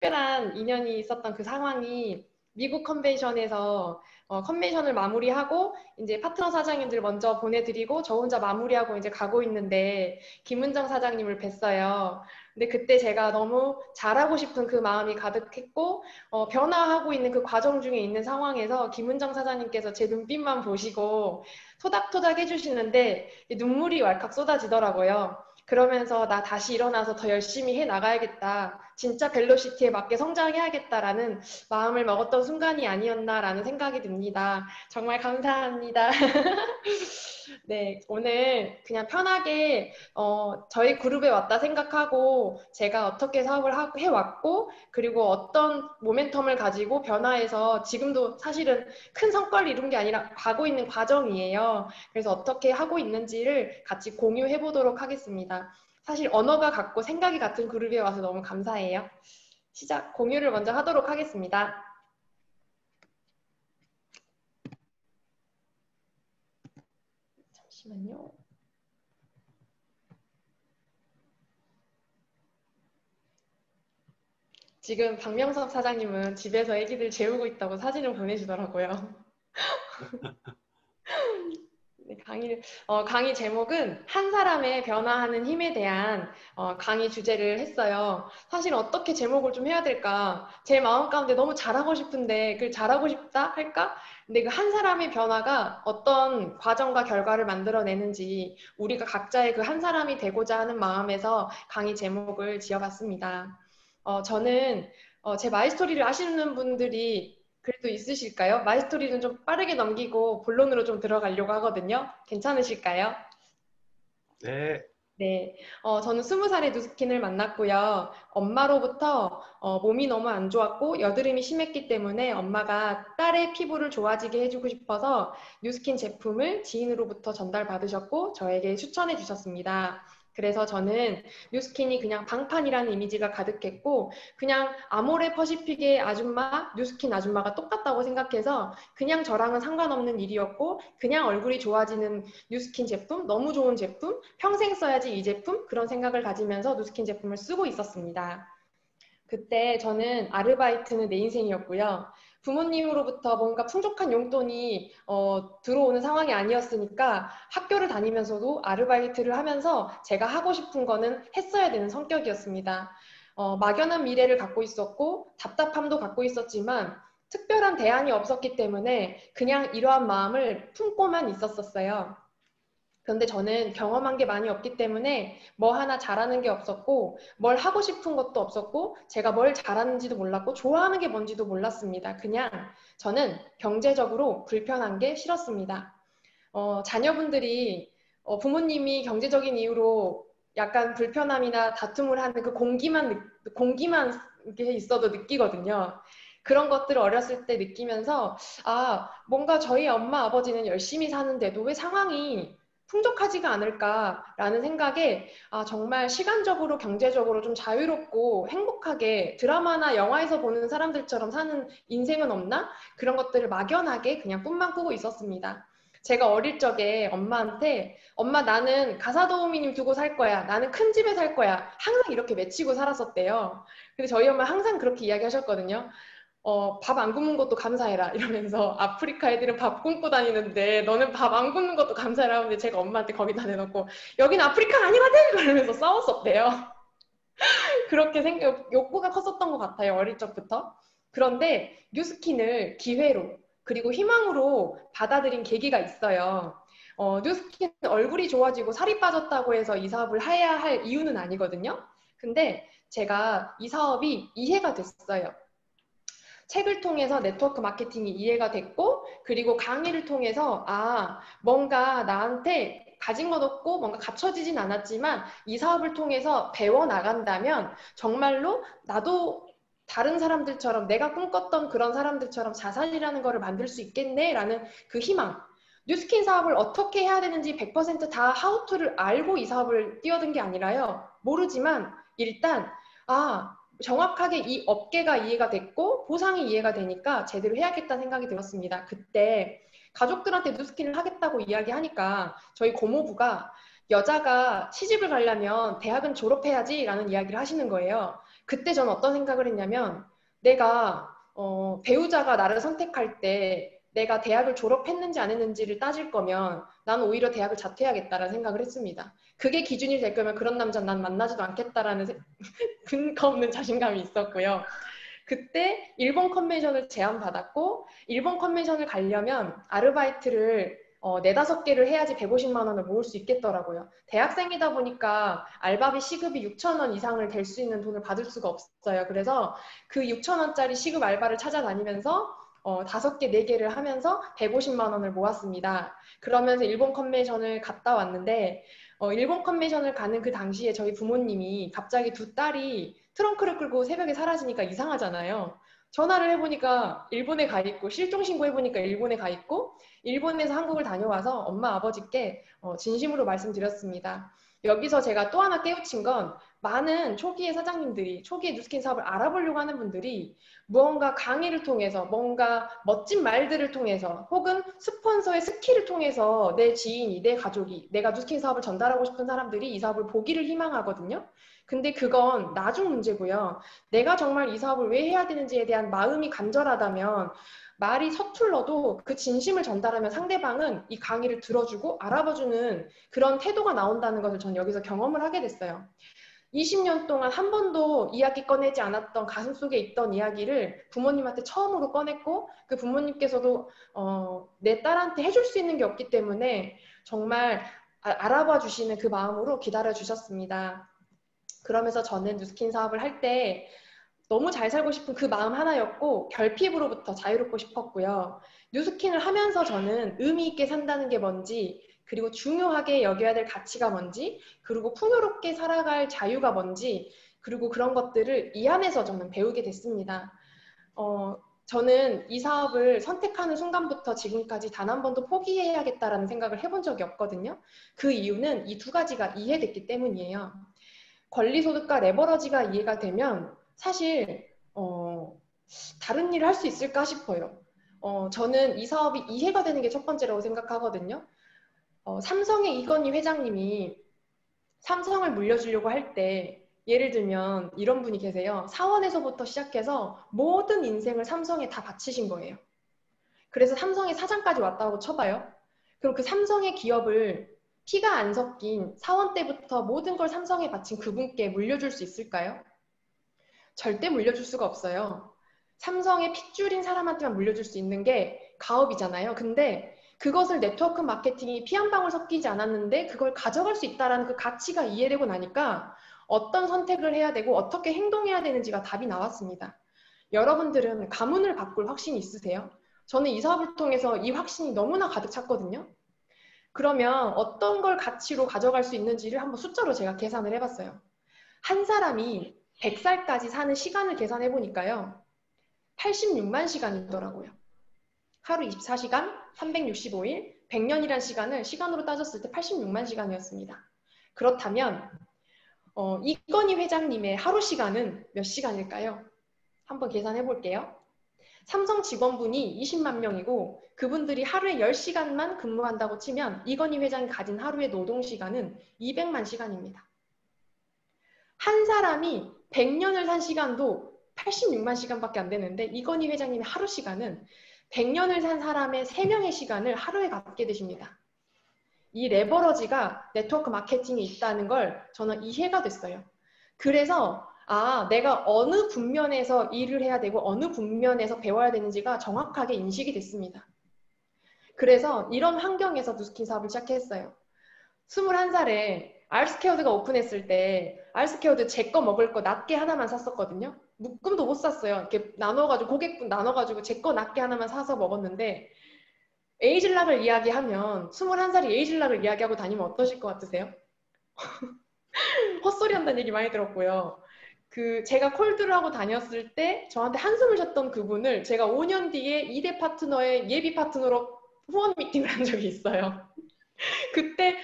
특별한 인연이 있었던 그 상황이 미국 컨벤션에서 컨벤션을 마무리하고 이제 파트너 사장님들 먼저 보내드리고 저 혼자 마무리하고 이제 가고 있는데 김은정 사장님을 뵀어요. 근데 그때 제가 너무 잘하고 싶은 그 마음이 가득했고 변화하고 있는 그 과정 중에 있는 상황에서 김은정 사장님께서 제 눈빛만 보시고 토닥토닥 해주시는데 눈물이 왈칵 쏟아지더라고요. 그러면서 나 다시 일어나서 더 열심히 해 나가야겠다. 진짜 벨로시티에 맞게 성장해야겠다라는 마음을 먹었던 순간이 아니었나라는 생각이 듭니다. 정말 감사합니다. 네, 오늘 그냥 편하게 저희 그룹에 왔다 생각하고 제가 어떻게 사업을 해왔고 그리고 어떤 모멘텀을 가지고 변화해서 지금도 사실은 큰 성과를 이룬 게 아니라 가고 있는 과정이에요. 그래서 어떻게 하고 있는지를 같이 공유해 보도록 하겠습니다. 사실 언어가 같고 생각이 같은 그룹에 와서 너무 감사해요. 공유를 먼저 하도록 하겠습니다. 잠시만요. 지금 박명섭 사장님은 집에서 애기들 재우고 있다고 사진을 보내주더라고요. 네, 강의 제목은 한 사람의 변화하는 힘에 대한 강의 주제를 했어요. 사실 어떻게 제목을 좀 해야 될까? 제 마음 가운데 너무 잘하고 싶은데 그걸 잘하고 싶다 할까? 근데 그 한 사람의 변화가 어떤 과정과 결과를 만들어내는지 우리가 각자의 그 한 사람이 되고자 하는 마음에서 강의 제목을 지어봤습니다. 저는 제 마이스토리를 아시는 분들이 그래도 있으실까요? 마이스토리는 좀 빠르게 넘기고 본론으로 좀 들어가려고 하거든요. 괜찮으실까요? 네. 네, 저는 20살에 누스킨을 만났고요. 엄마로부터 몸이 너무 안 좋았고 여드름이 심했기 때문에 엄마가 딸의 피부를 좋아지게 해주고 싶어서 뉴스킨 제품을 지인으로부터 전달받으셨고 저에게 추천해 주셨습니다. 그래서 저는 뉴스킨이 그냥 방판이라는 이미지가 가득했고 그냥 아모레 퍼시픽의 아줌마, 뉴스킨 아줌마가 똑같다고 생각해서 그냥 저랑은 상관없는 일이었고 그냥 얼굴이 좋아지는 뉴스킨 제품, 너무 좋은 제품, 평생 써야지 이 제품 그런 생각을 가지면서 뉴스킨 제품을 쓰고 있었습니다. 그때 저는 아르바이트는 내 인생이었고요. 부모님으로부터 뭔가 풍족한 용돈이 들어오는 상황이 아니었으니까 학교를 다니면서도 아르바이트를 하면서 제가 하고 싶은 거는 했어야 되는 성격이었습니다. 막연한 미래를 갖고 있었고 답답함도 갖고 있었지만 특별한 대안이 없었기 때문에 그냥 이러한 마음을 품고만 있었어요. 그런데 저는 경험한 게 많이 없기 때문에 뭐 하나 잘하는 게 없었고 뭘 하고 싶은 것도 없었고 제가 뭘 잘하는지도 몰랐고 좋아하는 게 뭔지도 몰랐습니다. 그냥 저는 경제적으로 불편한 게 싫었습니다. 자녀분들이 부모님이 경제적인 이유로 약간 불편함이나 다툼을 하는 그 공기만 이렇게 있어도 느끼거든요. 그런 것들을 어렸을 때 느끼면서 뭔가 저희 엄마 아버지는 열심히 사는데도 왜 상황이 풍족하지가 않을까라는 생각에 정말 시간적으로 경제적으로 좀 자유롭고 행복하게 드라마나 영화에서 보는 사람들처럼 사는 인생은 없나? 그런 것들을 막연하게 그냥 꿈만 꾸고 있었습니다. 제가 어릴 적에 엄마한테 엄마 나는 가사도우미님 두고 살 거야. 나는 큰 집에 살 거야. 항상 이렇게 외치고 살았었대요. 근데 저희 엄마 항상 그렇게 이야기하셨거든요. 밥 안 굶는 것도 감사해라 이러면서 아프리카 애들은 밥 굶고 다니는데 너는 밥 안 굶는 것도 감사해라 하는데 제가 엄마한테 거기다 내놓고 여긴 아프리카 아니거든 이러면서 싸웠었대요. 그렇게 욕구가 컸었던 것 같아요. 어릴 적부터. 그런데 뉴스킨을 기회로 그리고 희망으로 받아들인 계기가 있어요. 뉴스킨 얼굴이 좋아지고 살이 빠졌다고 해서 이 사업을 해야 할 이유는 아니거든요. 근데 제가 이 사업이 이해가 됐어요. 책을 통해서 네트워크 마케팅이 이해가 됐고 그리고 강의를 통해서 뭔가 나한테 가진 것 없고 뭔가 갖춰지진 않았지만 이 사업을 통해서 배워나간다면 정말로 나도 다른 사람들처럼 내가 꿈꿨던 그런 사람들처럼 자산이라는 거를 만들 수 있겠네라는 그 희망. 뉴스킨 사업을 어떻게 해야 되는지 100%다 하우투를 알고 이 사업을 뛰어든 게 아니라요. 모르지만 일단 정확하게 이 업계가 이해가 됐고 보상이 이해가 되니까 제대로 해야겠다는 생각이 들었습니다. 그때 가족들한테 뉴스킨을 하겠다고 이야기하니까 저희 고모부가 여자가 시집을 가려면 대학은 졸업해야지 라는 이야기를 하시는 거예요. 그때 저는 어떤 생각을 했냐면 내가 배우자가 나를 선택할 때 내가 대학을 졸업했는지 안 했는지를 따질 거면 나는 오히려 대학을 자퇴하겠다라는 생각을 했습니다. 그게 기준이 될 거면 그런 남자는 난 만나지도 않겠다라는 근거 없는 자신감이 있었고요. 그때 일본 컨벤션을 제안받았고 일본 컨벤션을 가려면 아르바이트를 네다섯 개를 해야지 150만 원을 모을 수 있겠더라고요. 대학생이다 보니까 알바비 시급이 6천 원 이상을 될 수 있는 돈을 받을 수가 없어요. 그래서 그 6천 원짜리 시급 알바를 찾아다니면서 5개, 4개를 하면서 150만 원을 모았습니다. 그러면서 일본 컨벤션을 갔다 왔는데 일본 컨벤션을 가는 그 당시에 저희 부모님이 갑자기 두 딸이 트렁크를 끌고 새벽에 사라지니까 이상하잖아요. 전화를 해보니까 일본에 가 있고 실종 신고해보니까 일본에 가 있고 일본에서 한국을 다녀와서 엄마 아버지께 진심으로 말씀드렸습니다. 여기서 제가 또 하나 깨우친 건 많은 초기의 사장님들이 초기의 뉴스킨 사업을 알아보려고 하는 분들이 무언가 강의를 통해서 뭔가 멋진 말들을 통해서 혹은 스폰서의 스킬을 통해서 내 지인이 내 가족이 내가 뉴스킨 사업을 전달하고 싶은 사람들이 이 사업을 보기를 희망하거든요. 근데 그건 나중 문제고요. 내가 정말 이 사업을 왜 해야 되는지에 대한 마음이 간절하다면 말이 서툴러도 그 진심을 전달하면 상대방은 이 강의를 들어주고 알아봐주는 그런 태도가 나온다는 것을 전 여기서 경험을 하게 됐어요. 20년 동안 한 번도 이야기 꺼내지 않았던 가슴속에 있던 이야기를 부모님한테 처음으로 꺼냈고 그 부모님께서도 내 딸한테 해줄 수 있는 게 없기 때문에 정말 알아봐 주시는 그 마음으로 기다려 주셨습니다. 그러면서 저는 뉴스킨 사업을 할 때 너무 잘 살고 싶은 그 마음 하나였고 결핍으로부터 자유롭고 싶었고요. 뉴스킨을 하면서 저는 의미 있게 산다는 게 뭔지 그리고 중요하게 여겨야 될 가치가 뭔지 그리고 풍요롭게 살아갈 자유가 뭔지 그리고 그런 것들을 이 안에서 저는 배우게 됐습니다. 저는 이 사업을 선택하는 순간부터 지금까지 단 한 번도 포기해야겠다라는 생각을 해본 적이 없거든요. 그 이유는 이 두 가지가 이해됐기 때문이에요. 권리소득과 레버러지가 이해가 되면 사실 다른 일을 할 수 있을까 싶어요. 저는 이 사업이 이해가 되는 게 첫 번째라고 생각하거든요. 삼성의 이건희 회장님이 삼성을 물려주려고 할 때 예를 들면 이런 분이 계세요. 사원에서부터 시작해서 모든 인생을 삼성에 다 바치신 거예요. 그래서 삼성의 사장까지 왔다고 쳐봐요. 그럼 그 삼성의 기업을 피가 안 섞인 사원 때부터 모든 걸 삼성에 바친 그분께 물려줄 수 있을까요? 절대 물려줄 수가 없어요. 삼성의 핏줄인 사람한테만 물려줄 수 있는 게 가업이잖아요. 근데 그것을 네트워크 마케팅이 피 한 방울 섞이지 않았는데 그걸 가져갈 수 있다는 그 가치가 이해되고 나니까 어떤 선택을 해야 되고 어떻게 행동해야 되는지가 답이 나왔습니다. 여러분들은 가문을 바꿀 확신이 있으세요? 저는 이 사업을 통해서 이 확신이 너무나 가득 찼거든요. 그러면 어떤 걸 가치로 가져갈 수 있는지를 한번 숫자로 제가 계산을 해봤어요. 한 사람이 100살까지 사는 시간을 계산해 보니까요. 86만 시간이더라고요. 하루 24시간, 365일, 100년이란 시간을 시간으로 따졌을 때 86만 시간이었습니다. 그렇다면 이건희 회장님의 하루 시간은 몇 시간일까요? 한번 계산해 볼게요. 삼성 직원분이 20만 명이고 그분들이 하루에 10시간만 근무한다고 치면 이건희 회장이 가진 하루의 노동시간은 200만 시간입니다. 한 사람이 100년을 산 시간도 86만 시간밖에 안 되는데 이건희 회장님의 하루 시간은 100년을 산 사람의 3명의 시간을 하루에 갖게 되십니다. 이 레버러지가 네트워크 마케팅에 있다는 걸 저는 이해가 됐어요. 그래서 내가 어느 분면에서 일을 해야 되고 어느 분면에서 배워야 되는지가 정확하게 인식이 됐습니다. 그래서 이런 환경에서 뉴스킨 사업을 시작했어요. 21살에 알스케어드가 오픈했을 때 알스케어드 제 거 먹을 거 낱개 하나만 샀었거든요. 묶음도 못 샀어요. 이렇게 나눠가지고 고객분 나눠가지고 제 거 낱개 하나만 사서 먹었는데 에이즐락을 이야기하면 21살이 에이즐락을 이야기하고 다니면 어떠실 것 같으세요? 헛소리 한다는 얘기 많이 들었고요. 제가 콜드를 하고 다녔을 때 저한테 한숨을 쉬었던 그분을 제가 5년 뒤에 2대 파트너의 예비 파트너로 후원 미팅을 한 적이 있어요. 그때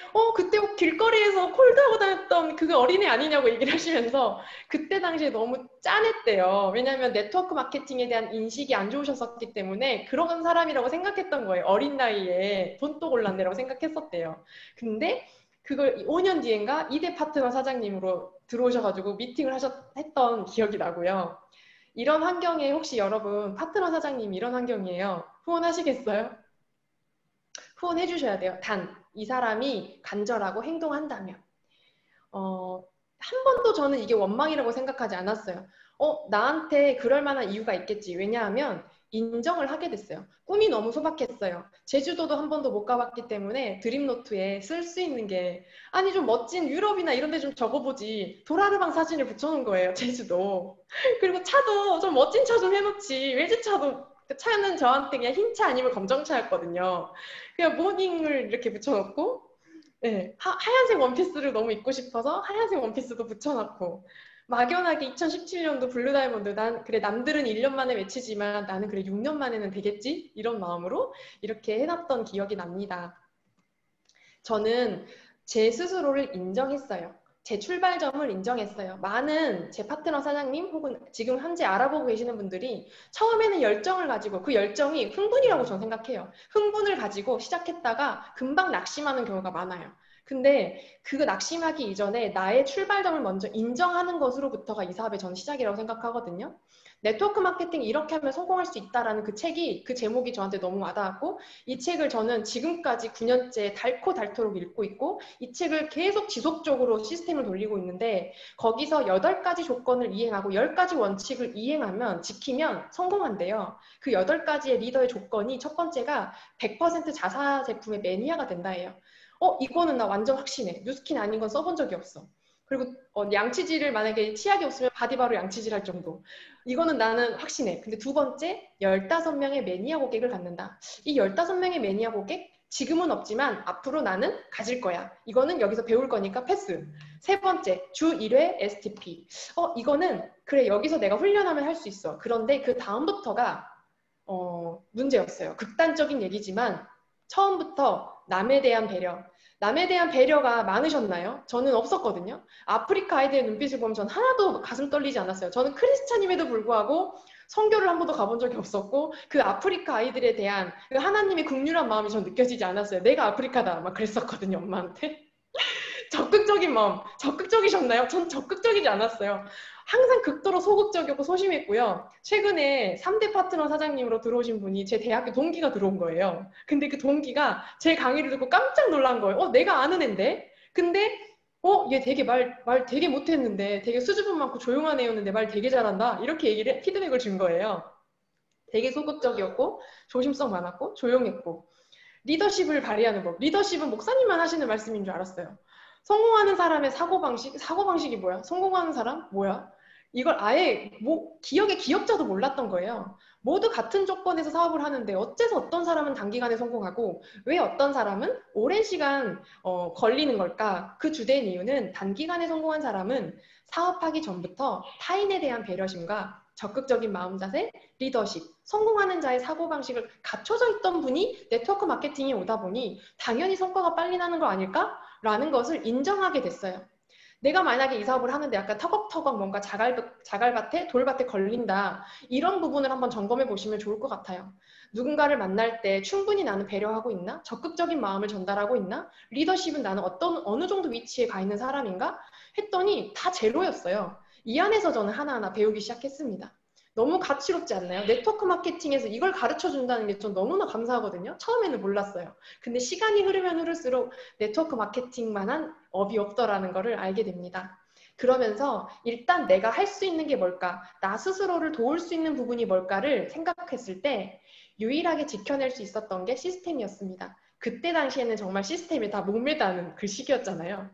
길거리에서 콜드하고 다녔던 그게 어린애 아니냐고 얘기를 하시면서 그때 당시에 너무 짠했대요. 왜냐하면 네트워크 마케팅에 대한 인식이 안 좋으셨었기 때문에 그런 사람이라고 생각했던 거예요. 어린 나이에 돈도 골랐네라고 생각했었대요. 근데 그걸 5년 뒤엔가 2대 파트너 사장님으로 들어오셔가지고 미팅을 했던 기억이 나고요. 이런 환경에 혹시 여러분 파트너 사장님 이런 환경이에요. 후원하시겠어요? 후원해 주셔야 돼요. 단 이 사람이 간절하고 행동한다면. 한 번도 저는 이게 원망이라고 생각하지 않았어요. 나한테 그럴 만한 이유가 있겠지. 왜냐하면 인정을 하게 됐어요. 꿈이 너무 소박했어요. 제주도도 한 번도 못 가봤기 때문에 드림노트에 쓸 수 있는 게 아니 좀 멋진 유럽이나 이런 데 좀 적어보지. 도라르방 사진을 붙여놓은 거예요. 제주도. 그리고 차도 좀 멋진 차 좀 해놓지. 외제차도 그 차는 저한테 그냥 흰 차 아니면 검정차였거든요. 그냥 모닝을 이렇게 붙여놓고 네, 하얀색 원피스를 너무 입고 싶어서 하얀색 원피스도 붙여놨고 막연하게 2017년도 블루 다이몬드 그래 남들은 1년 만에 외치지만 나는 그래 6년 만에는 되겠지? 이런 마음으로 이렇게 해놨던 기억이 납니다. 저는 제 스스로를 인정했어요. 제 출발점을 인정했어요. 많은 제 파트너 사장님 혹은 지금 현재 알아보고 계시는 분들이 처음에는 열정을 가지고 그 열정이 흥분이라고 저는 생각해요. 흥분을 가지고 시작했다가 금방 낙심하는 경우가 많아요. 근데 그 낙심하기 이전에 나의 출발점을 먼저 인정하는 것으로부터가 이 사업의 전 시작이라고 생각하거든요. 네트워크 마케팅 이렇게 하면 성공할 수 있다라는 그 제목이 저한테 너무 와닿았고 이 책을 저는 지금까지 9년째 닳고 닳도록 읽고 있고 이 책을 계속 지속적으로 시스템을 돌리고 있는데 거기서 8가지 조건을 이행하고 10가지 원칙을 이행하면 지키면 성공한대요. 그 8가지의 리더의 조건이 첫 번째가 100% 자사 제품의 매니아가 된다예요. 이거는 나 완전 확신해. 뉴스킨 아닌 건 써본 적이 없어. 그리고 양치질을 만약에 치약이 없으면 바디바로 양치질 할 정도. 이거는 나는 확신해. 근데 두 번째, 15명의 매니아 고객을 갖는다. 이 15명의 매니아 고객, 지금은 없지만 앞으로 나는 가질 거야. 이거는 여기서 배울 거니까 패스. 세 번째, 주 1회 STP. 이거는 그래, 여기서 내가 훈련하면 할 수 있어. 그런데 그 다음부터가 문제였어요. 극단적인 얘기지만 처음부터 남에 대한 배려. 남에 대한 배려가 많으셨나요? 저는 없었거든요. 아프리카 아이들의 눈빛을 보면 전 하나도 가슴 떨리지 않았어요. 저는 크리스찬임에도 불구하고 선교를 한 번도 가본 적이 없었고 그 아프리카 아이들에 대한 그 하나님의 긍휼한 마음이 전 느껴지지 않았어요. 내가 아프리카다 막 그랬었거든요, 엄마한테. 적극적인 마음, 적극적이셨나요? 전 적극적이지 않았어요. 항상 극도로 소극적이고 소심했고요. 최근에 3대 파트너 사장님으로 들어오신 분이 제 대학교 동기가 들어온 거예요. 근데 그 동기가 제 강의를 듣고 깜짝 놀란 거예요. 내가 아는 앤데? 근데 얘 되게 말 되게 못했는데 되게 수줍음 많고 조용한 애였는데 말 되게 잘한다. 이렇게 피드백을 준 거예요. 되게 소극적이었고 조심성 많았고 조용했고 리더십을 발휘하는 법. 리더십은 목사님만 하시는 말씀인 줄 알았어요. 성공하는 사람의 사고방식이 뭐야? 성공하는 사람? 뭐야? 이걸 아예 기억의 기억자도 몰랐던 거예요. 모두 같은 조건에서 사업을 하는데 어째서 어떤 사람은 단기간에 성공하고 왜 어떤 사람은 오랜 시간 걸리는 걸까? 그 주된 이유는 단기간에 성공한 사람은 사업하기 전부터 타인에 대한 배려심과 적극적인 마음 자세, 리더십, 성공하는 자의 사고방식을 갖춰져 있던 분이 네트워크 마케팅에 오다 보니 당연히 성과가 빨리 나는 거 아닐까라는 것을 인정하게 됐어요. 내가 만약에 이 사업을 하는데 약간 터벅터벅 뭔가 자갈밭에 돌밭에 걸린다. 이런 부분을 한번 점검해 보시면 좋을 것 같아요. 누군가를 만날 때 충분히 나는 배려하고 있나? 적극적인 마음을 전달하고 있나? 리더십은 나는 어느 정도 위치에 가 있는 사람인가? 했더니 다 제로였어요. 이 안에서 저는 하나하나 배우기 시작했습니다. 너무 가치롭지 않나요? 네트워크 마케팅에서 이걸 가르쳐 준다는 게 전 너무나 감사하거든요. 처음에는 몰랐어요. 근데 시간이 흐르면 흐를수록 네트워크 마케팅만한 업이 없더라는 것을 알게 됩니다. 그러면서 일단 내가 할 수 있는 게 뭘까? 나 스스로를 도울 수 있는 부분이 뭘까를 생각했을 때 유일하게 지켜낼 수 있었던 게 시스템이었습니다. 그때 당시에는 정말 시스템에 다 목매다는 그 시기였잖아요.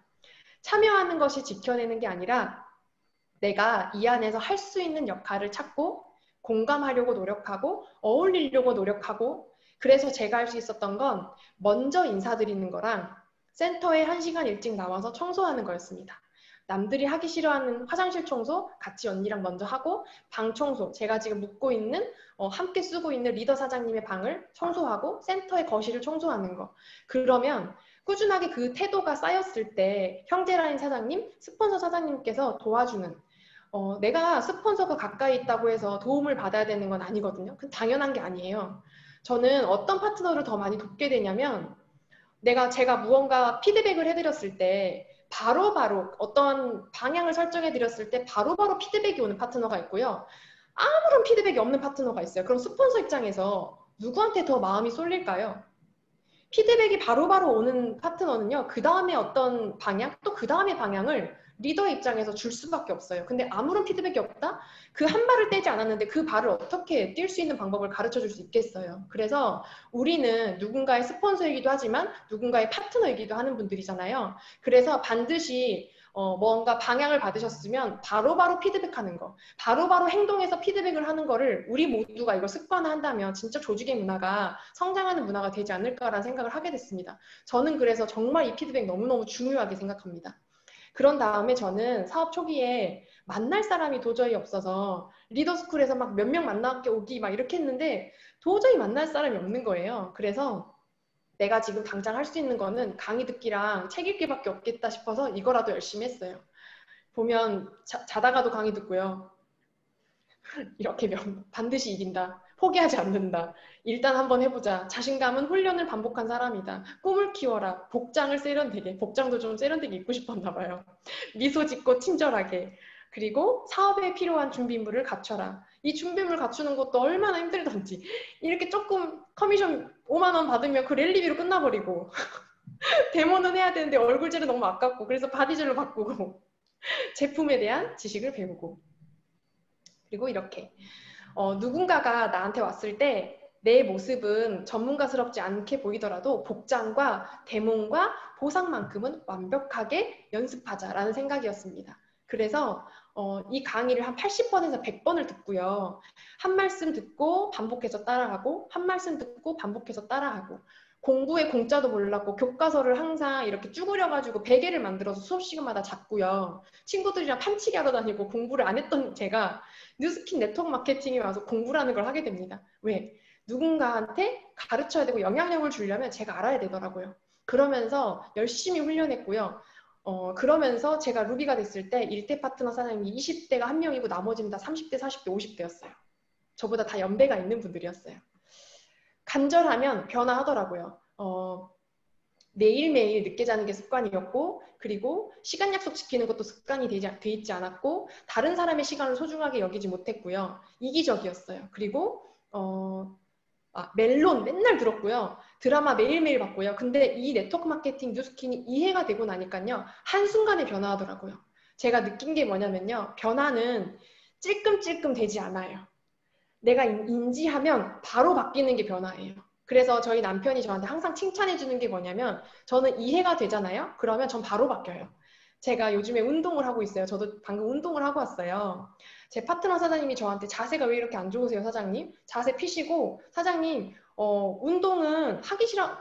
참여하는 것이 지켜내는 게 아니라 내가 이 안에서 할 수 있는 역할을 찾고 공감하려고 노력하고 어울리려고 노력하고 그래서 제가 할 수 있었던 건 먼저 인사드리는 거랑 센터에 1시간 일찍 나와서 청소하는 거였습니다. 남들이 하기 싫어하는 화장실 청소 같이 언니랑 먼저 하고 방 청소 제가 지금 묵고 있는 함께 쓰고 있는 리더 사장님의 방을 청소하고 센터의 거실을 청소하는 거. 그러면 꾸준하게 그 태도가 쌓였을 때 형제라인 사장님, 스폰서 사장님께서 도와주는 내가 스폰서가 가까이 있다고 해서 도움을 받아야 되는 건 아니거든요. 그건 당연한 게 아니에요. 저는 어떤 파트너를 더 많이 돕게 되냐면 제가 무언가 피드백을 해드렸을 때 바로바로 어떤 방향을 설정해 드렸을 때 바로바로 피드백이 오는 파트너가 있고요. 아무런 피드백이 없는 파트너가 있어요. 그럼 스폰서 입장에서 누구한테 더 마음이 쏠릴까요? 피드백이 바로바로 오는 파트너는요, 그 다음에 어떤 방향, 또 그 다음에 방향을 리더 입장에서 줄 수밖에 없어요. 근데 아무런 피드백이 없다? 그 한 발을 떼지 않았는데 그 발을 어떻게 뛸 수 있는 방법을 가르쳐 줄 수 있겠어요. 그래서 우리는 누군가의 스폰서이기도 하지만 누군가의 파트너이기도 하는 분들이잖아요. 그래서 반드시 뭔가 방향을 받으셨으면 바로바로 피드백하는 거, 바로바로 행동해서 피드백을 하는 거를 우리 모두가 이걸 습관화한다면 진짜 조직의 문화가 성장하는 문화가 되지 않을까라는 생각을 하게 됐습니다. 저는 그래서 정말 이 피드백 너무너무 중요하게 생각합니다. 그런 다음에 저는 사업 초기에 만날 사람이 도저히 없어서 리더스쿨에서 막 몇 명 만나게 오기 막 이렇게 했는데 도저히 만날 사람이 없는 거예요. 그래서 내가 지금 당장 할 수 있는 거는 강의 듣기랑 책 읽기밖에 없겠다 싶어서 이거라도 열심히 했어요. 보면 자다가도 강의 듣고요. 이렇게 반드시 이긴다. 포기하지 않는다. 일단 한번 해보자. 자신감은 훈련을 반복한 사람이다. 꿈을 키워라. 복장을 세련되게. 복장도 좀 세련되게 입고 싶었나 봐요. 미소 짓고 친절하게. 그리고 사업에 필요한 준비물을 갖춰라. 이 준비물 갖추는 것도 얼마나 힘들던지. 이렇게 조금 커미션 5만 원 받으면 그 랠리비로 끝나버리고 데모는 해야 되는데 얼굴젤은 너무 아깝고 그래서 바디젤로 바꾸고 제품에 대한 지식을 배우고 그리고 이렇게 누군가가 나한테 왔을 때 내 모습은 전문가스럽지 않게 보이더라도 복장과 대문과 보상만큼은 완벽하게 연습하자라는 생각이었습니다. 그래서 이 강의를 한 80번에서 100번을 듣고요. 한 말씀 듣고 반복해서 따라하고 한 말씀 듣고 반복해서 따라하고 공부에 공짜도 몰랐고 교과서를 항상 이렇게 쭈그려가지고 베개를 만들어서 수업 시간마다 잡고요. 친구들이랑 판치기 하러 다니고 공부를 안 했던 제가 뉴스킨 네트워크 마케팅에 와서 공부라는 걸 하게 됩니다. 왜? 누군가한테 가르쳐야 되고 영향력을 주려면 제가 알아야 되더라고요. 그러면서 열심히 훈련했고요. 그러면서 제가 루비가 됐을 때 1대 파트너 사장님이 20대가 한 명이고 나머지는 다 30대, 40대, 50대였어요. 저보다 다 연배가 있는 분들이었어요. 간절하면 변화하더라고요. 매일매일 늦게 자는 게 습관이었고 그리고 시간 약속 지키는 것도 습관이 돼 있지 않았고 다른 사람의 시간을 소중하게 여기지 못했고요. 이기적이었어요. 그리고 멜론 맨날 들었고요. 드라마 매일매일 봤고요. 근데 이 네트워크 마케팅 뉴스킨이 이해가 되고 나니까요. 한순간에 변화하더라고요. 제가 느낀 게 뭐냐면요. 변화는 찔끔찔끔 되지 않아요. 내가 인지하면 바로 바뀌는 게 변화예요. 그래서 저희 남편이 저한테 항상 칭찬해 주는 게 뭐냐면 저는 이해가 되잖아요. 그러면 전 바로 바뀌어요. 제가 요즘에 운동을 하고 있어요. 저도 방금 운동을 하고 왔어요. 제 파트너 사장님이 저한테 자세가 왜 이렇게 안 좋으세요, 사장님? 자세 피시고 사장님 운동은 하기 싫어.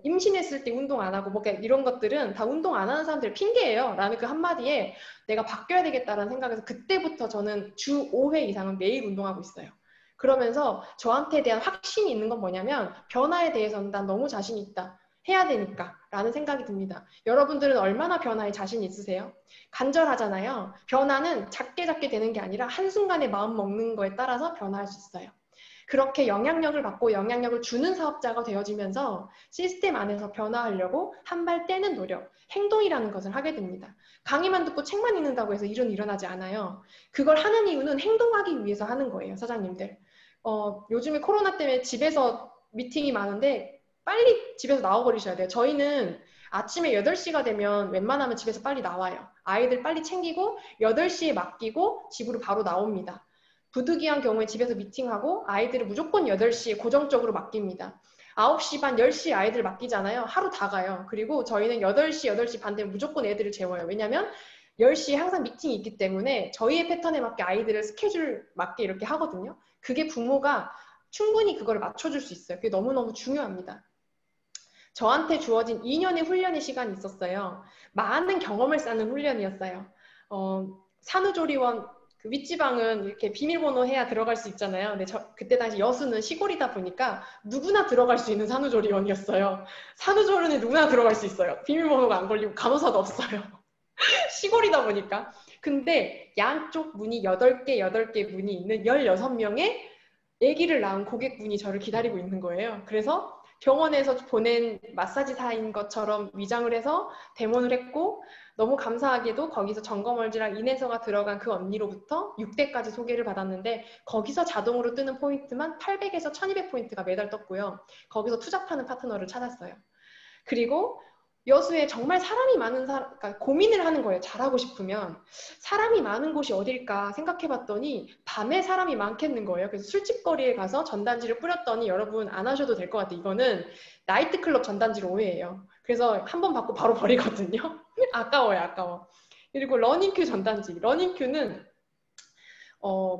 임신했을 때 운동 안 하고 뭐 이런 것들은 다 운동 안 하는 사람들 핑계예요. 라는 그 한마디에 내가 바뀌어야 되겠다라는 생각에서 그때부터 저는 주 5회 이상은 매일 운동하고 있어요. 그러면서 저한테 대한 확신이 있는 건 뭐냐면 변화에 대해서는 난 너무 자신 있다. 해야 되니까 라는 생각이 듭니다. 여러분들은 얼마나 변화에 자신 있으세요? 간절하잖아요. 변화는 작게 작게 되는 게 아니라 한순간에 마음 먹는 거에 따라서 변화할 수 있어요. 그렇게 영향력을 받고 영향력을 주는 사업자가 되어지면서 시스템 안에서 변화하려고 한 발 떼는 노력, 행동이라는 것을 하게 됩니다. 강의만 듣고 책만 읽는다고 해서 일은 일어나지 않아요. 그걸 하는 이유는 행동하기 위해서 하는 거예요, 사장님들. 요즘에 코로나 때문에 집에서 미팅이 많은데 빨리 집에서 나와버리셔야 돼요. 저희는 아침에 8시가 되면 웬만하면 집에서 빨리 나와요. 아이들 빨리 챙기고 8시에 맡기고 집으로 바로 나옵니다. 부득이한 경우에 집에서 미팅하고 아이들을 무조건 8시에 고정적으로 맡깁니다. 9시 반, 10시에 아이들 맡기잖아요. 하루 다 가요. 그리고 저희는 8시, 8시 반 되면 무조건 애들을 재워요. 왜냐면 10시에 항상 미팅이 있기 때문에 저희의 패턴에 맞게 아이들을 스케줄 맞게 이렇게 하거든요. 그게 부모가 충분히 그걸 맞춰줄 수 있어요. 그게 너무너무 중요합니다. 저한테 주어진 2년의 훈련의 시간이 있었어요. 많은 경험을 쌓는 훈련이었어요. 산후조리원 그 윗지방은 이렇게 비밀번호 해야 들어갈 수 있잖아요. 근데 그때 당시 여수는 시골이다 보니까 누구나 들어갈 수 있는 산후조리원이었어요. 산후조리원에 누구나 들어갈 수 있어요. 비밀번호가 안 걸리고 간호사도 없어요. 시골이다 보니까. 근데 양쪽 문이 8개 문이 있는 16명의 아기를 낳은 고객분이 저를 기다리고 있는 거예요. 그래서 병원에서 보낸 마사지사인 것처럼 위장을 해서 데모를 했고 너무 감사하게도 거기서 점검월지랑 인해서가 들어간 그 언니로부터 6대까지 소개를 받았는데 거기서 자동으로 뜨는 포인트만 800에서 1200포인트가 매달 떴고요. 거기서 투잡하는 파트너를 찾았어요. 그리고 여수에 정말 사람이 많은 그러니까 고민을 하는 거예요. 잘하고 싶으면. 사람이 많은 곳이 어딜까 생각해봤더니 밤에 사람이 많겠는 거예요. 그래서 술집거리에 가서 전단지를 뿌렸더니 여러분 안 하셔도 될 것 같아요. 이거는 나이트클럽 전단지로 오해예요. 그래서 한 번 받고 바로 버리거든요. 아까워요. 아까워. 그리고 러닝큐 전단지. 러닝큐는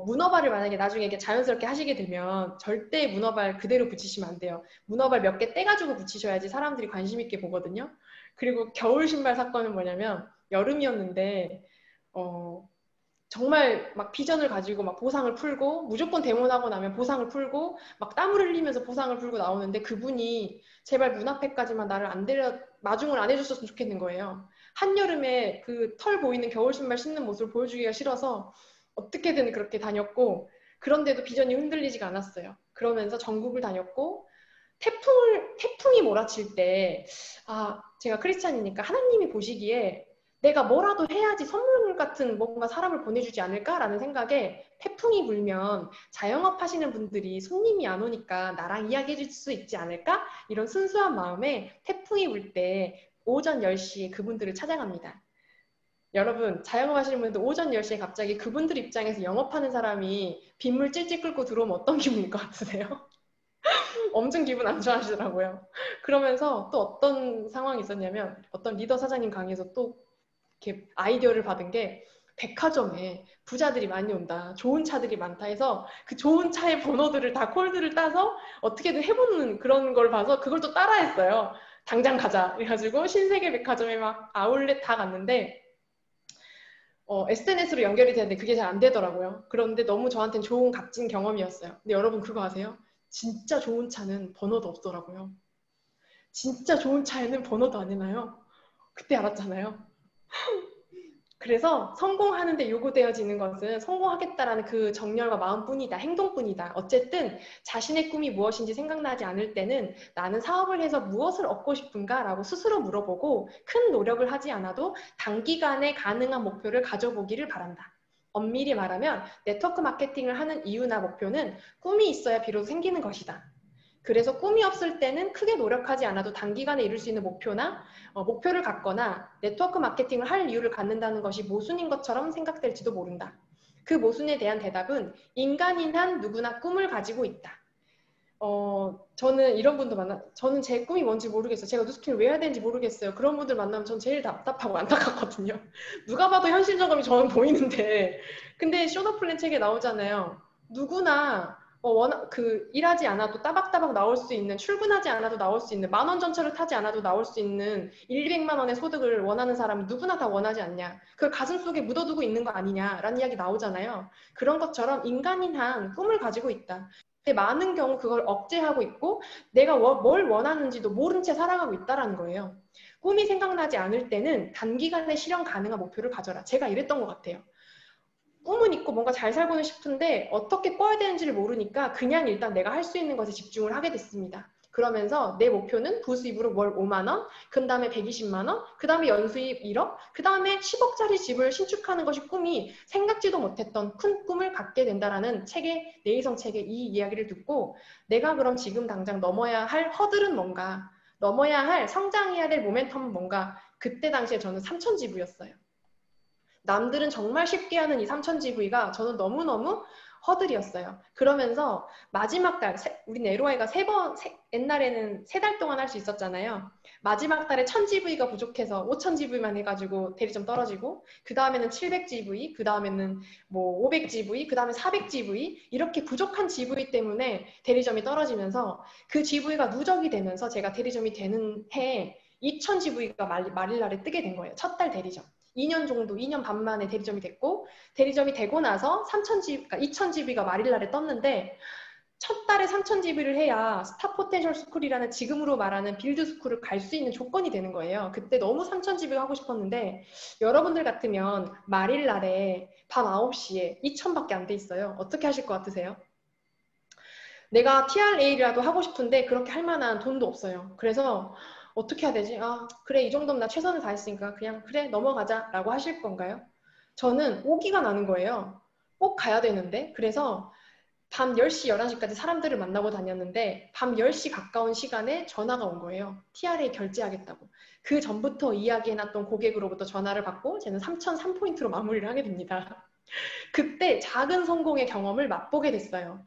문어발을 만약에 나중에 이렇게 자연스럽게 하시게 되면 절대 문어발 그대로 붙이시면 안 돼요. 문어발 몇 개 떼가지고 붙이셔야지 사람들이 관심 있게 보거든요. 그리고 겨울 신발 사건은 뭐냐면 여름이었는데 정말 막 비전을 가지고 막 보상을 풀고 무조건 데모하고 나면 보상을 풀고 막 땀을 흘리면서 보상을 풀고 나오는데 그분이 제발 문 앞에까지만 나를 안 데려 마중을 안 해줬으면 좋겠는 거예요. 한여름에 그 털 보이는 겨울 신발 신는 모습을 보여주기가 싫어서 어떻게든 그렇게 다녔고 그런데도 비전이 흔들리지가 않았어요. 그러면서 전국을 다녔고 태풍이 몰아칠 때 제가 크리스찬이니까 하나님이 보시기에 내가 뭐라도 해야지 선물 같은 뭔가 사람을 보내주지 않을까라는 생각에 태풍이 불면 자영업 하시는 분들이 손님이 안 오니까 나랑 이야기해 줄 수 있지 않을까? 이런 순수한 마음에 태풍이 불 때 오전 10시에 그분들을 찾아갑니다. 여러분 자영업 하시는 분들 오전 10시에 갑자기 그분들 입장에서 영업하는 사람이 빗물 찔찔 끓고 들어오면 어떤 기분일 것 같으세요? 엄청 기분 안 좋아하시더라고요. 그러면서 또 어떤 상황이 있었냐면 어떤 리더 사장님 강의에서 또 이렇게 아이디어를 받은 게 백화점에 부자들이 많이 온다. 좋은 차들이 많다 해서 그 좋은 차의 번호들을 다 콜드를 따서 어떻게든 해보는 그런 걸 봐서 그걸 또 따라했어요. 당장 가자. 그래가지고 신세계 백화점에 막 아울렛 다 갔는데 SNS로 연결이 되는데 그게 잘 안 되더라고요. 그런데 너무 저한테는 좋은 값진 경험이었어요. 근데 여러분 그거 아세요? 진짜 좋은 차는 번호도 없더라고요. 진짜 좋은 차에는 번호도 안 해놔요. 그때 알았잖아요. 그래서 성공하는 데 요구되어지는 것은 성공하겠다라는 그 정열과 마음뿐이다. 행동뿐이다. 어쨌든 자신의 꿈이 무엇인지 생각나지 않을 때는 나는 사업을 해서 무엇을 얻고 싶은가? 라고 스스로 물어보고 큰 노력을 하지 않아도 단기간에 가능한 목표를 가져보기를 바란다. 엄밀히 말하면 네트워크 마케팅을 하는 이유나 목표는 꿈이 있어야 비로소 생기는 것이다. 그래서 꿈이 없을 때는 크게 노력하지 않아도 단기간에 이룰 수 있는 목표를 갖거나 네트워크 마케팅을 할 이유를 갖는다는 것이 모순인 것처럼 생각될지도 모른다. 그 모순에 대한 대답은 인간인 한 누구나 꿈을 가지고 있다. 저는 이런 분도 저는 제 꿈이 뭔지 모르겠어요. 제가 뉴스킨을 왜 해야 되는지 모르겠어요. 그런 분들 만나면 전 제일 답답하고 안타깝거든요. 누가 봐도 현실 적음이 저는 보이는데 근데 쇼더플랜 책에 나오잖아요. 누구나 일하지 않아도 따박따박 나올 수 있는, 출근하지 않아도 나올 수 있는, 10,000원 전철을 타지 않아도 나올 수 있는 200만 원의 소득을 원하는 사람은 누구나 다 원하지 않냐. 그걸 가슴속에 묻어두고 있는 거 아니냐라는 이야기 나오잖아요. 그런 것처럼 인간인 한 꿈을 가지고 있다. 근데 많은 경우 그걸 억제하고 있고 내가 뭘 원하는지도 모른 채 살아가고 있다는 거예요. 꿈이 생각나지 않을 때는 단기간에 실현 가능한 목표를 가져라. 제가 이랬던 것 같아요. 꿈은 있고 뭔가 잘 살고는 싶은데 어떻게 꿔야 되는지를 모르니까 그냥 일단 내가 할 수 있는 것에 집중을 하게 됐습니다. 그러면서 내 목표는 부수입으로 월 5만 원, 그 다음에 120만 원, 그 다음에 연수입 1억, 그 다음에 10억짜리 집을 신축하는 것이 꿈이 생각지도 못했던 큰 꿈을 갖게 된다라는 내일성 책의 이 이야기를 듣고 내가 그럼 지금 당장 넘어야 할 허들은 뭔가, 넘어야 할 성장해야 될 모멘텀은 뭔가. 그때 당시에 저는 3,000GV였어요. 남들은 정말 쉽게 하는 이 3,000GV가 저는 너무너무 허들이었어요. 그러면서 마지막 달, 우리 LOI가 옛날에는 3달 동안 할 수 있었잖아요. 마지막 달에 1,000GV가 부족해서 5,000GV만 해가지고 대리점 떨어지고, 그 다음에는 700GV, 그 다음에는 뭐 500GV, 그 다음에 400GV, 이렇게 부족한 GV 때문에 대리점이 떨어지면서 그 GV가 누적이 되면서 제가 대리점이 되는 해에 2,000GV가 말일날에 뜨게 된 거예요. 첫 달 대리점. 2년 정도, 2년 반 만에 대리점이 됐고, 대리점이 되고 나서 2,000GB가 말일날에 떴는데, 첫 달에 3,000GB를 해야 스타 포텐셜 스쿨이라는 지금으로 말하는 빌드 스쿨을 갈 수 있는 조건이 되는 거예요. 그때 너무 3,000GB가 하고 싶었는데, 여러분들 같으면 말일날에 밤 9시에 2,000밖에 안 돼 있어요. 어떻게 하실 것 같으세요? 내가 TRA라도 하고 싶은데 그렇게 할 만한 돈도 없어요. 그래서 어떻게 해야 되지? 아, 그래, 이 정도면 나 최선을 다했으니까 그냥 그래, 넘어가자 라고 하실 건가요? 저는 오기가 나는 거예요. 꼭 가야 되는데. 그래서 밤 10시, 11시까지 사람들을 만나고 다녔는데 밤 10시 가까운 시간에 전화가 온 거예요. TRA 결제하겠다고. 그 전부터 이야기해놨던 고객으로부터 전화를 받고 저는 3003포인트로 마무리를 하게 됩니다. 그때 작은 성공의 경험을 맛보게 됐어요.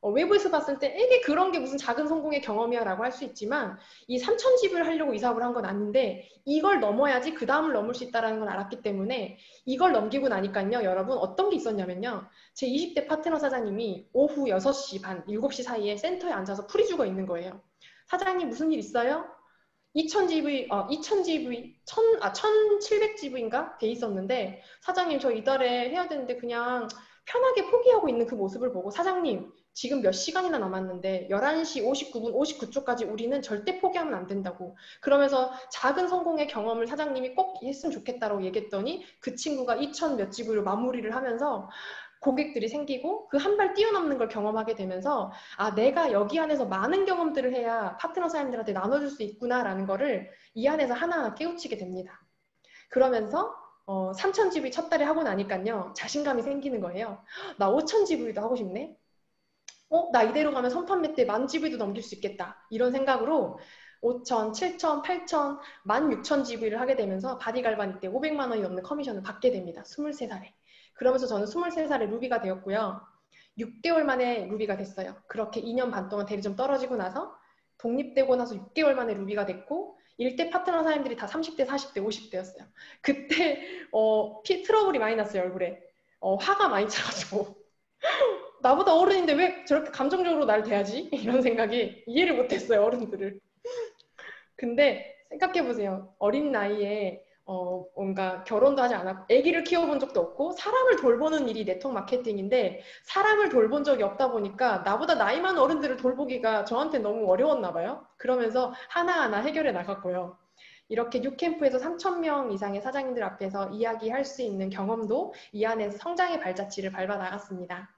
외부에서 봤을 때 이게 그런 게 무슨 작은 성공의 경험이야 라고 할 수 있지만 이 3,000집을 하려고 이 사업을 한 건 아닌데 이걸 넘어야지 그 다음을 넘을 수 있다는 걸 알았기 때문에 이걸 넘기고 나니까요. 여러분 어떤 게 있었냐면요. 제 20대 파트너 사장님이 오후 6시 반, 7시 사이에 센터에 앉아서 풀이 죽어 있는 거예요. 사장님 무슨 일 있어요? 2000GV, 2000GV, 1700GV인가? 돼 있었는데, 사장님, 저 이달에 해야 되는데 그냥 편하게 포기하고 있는 그 모습을 보고, 사장님, 지금 몇 시간이나 남았는데, 11시 59분, 59초까지 우리는 절대 포기하면 안 된다고. 그러면서 작은 성공의 경험을 사장님이 꼭 했으면 좋겠다고 얘기했더니, 그 친구가 2000 몇 GV로 마무리를 하면서, 고객들이 생기고 그 한 발 뛰어넘는 걸 경험하게 되면서 아, 내가 여기 안에서 많은 경험들을 해야 파트너 사람들한테 나눠줄 수 있구나라는 거를 이 안에서 하나하나 깨우치게 됩니다. 그러면서 3,000GV 첫 달에 하고 나니까요. 자신감이 생기는 거예요. 나 5,000GV도 하고 싶네. 나 이대로 가면 선판 몇 대 10,000GV도 넘길 수 있겠다. 이런 생각으로 5,000, 7,000, 8,000, 16,000GV를 하게 되면서 바디갈바닉 때 500만 원이 넘는 커미션을 받게 됩니다. 23살에. 그러면서 저는 23살에 루비가 되었고요. 6개월 만에 루비가 됐어요. 그렇게 2년 반 동안 대리점 떨어지고 나서 독립되고 나서 6개월 만에 루비가 됐고 일대 파트너 사람들이 다 30대, 40대, 50대였어요. 그때 트러블이 많이 났어요, 얼굴에. 화가 많이 차가지고 나보다 어른인데 왜 저렇게 감정적으로 날 대하지? 이런 생각이 이해를 못했어요, 어른들을. 근데 생각해보세요. 어린 나이에 뭔가 결혼도 하지 않았고 아기를 키워본 적도 없고 사람을 돌보는 일이 네트워크 마케팅인데 사람을 돌본 적이 없다 보니까 나보다 나이 많은 어른들을 돌보기가 저한테 너무 어려웠나 봐요. 그러면서 하나하나 해결해 나갔고요. 이렇게 6캠프에서 3,000명 이상의 사장님들 앞에서 이야기할 수 있는 경험도 이 안에서 성장의 발자취를 밟아 나갔습니다.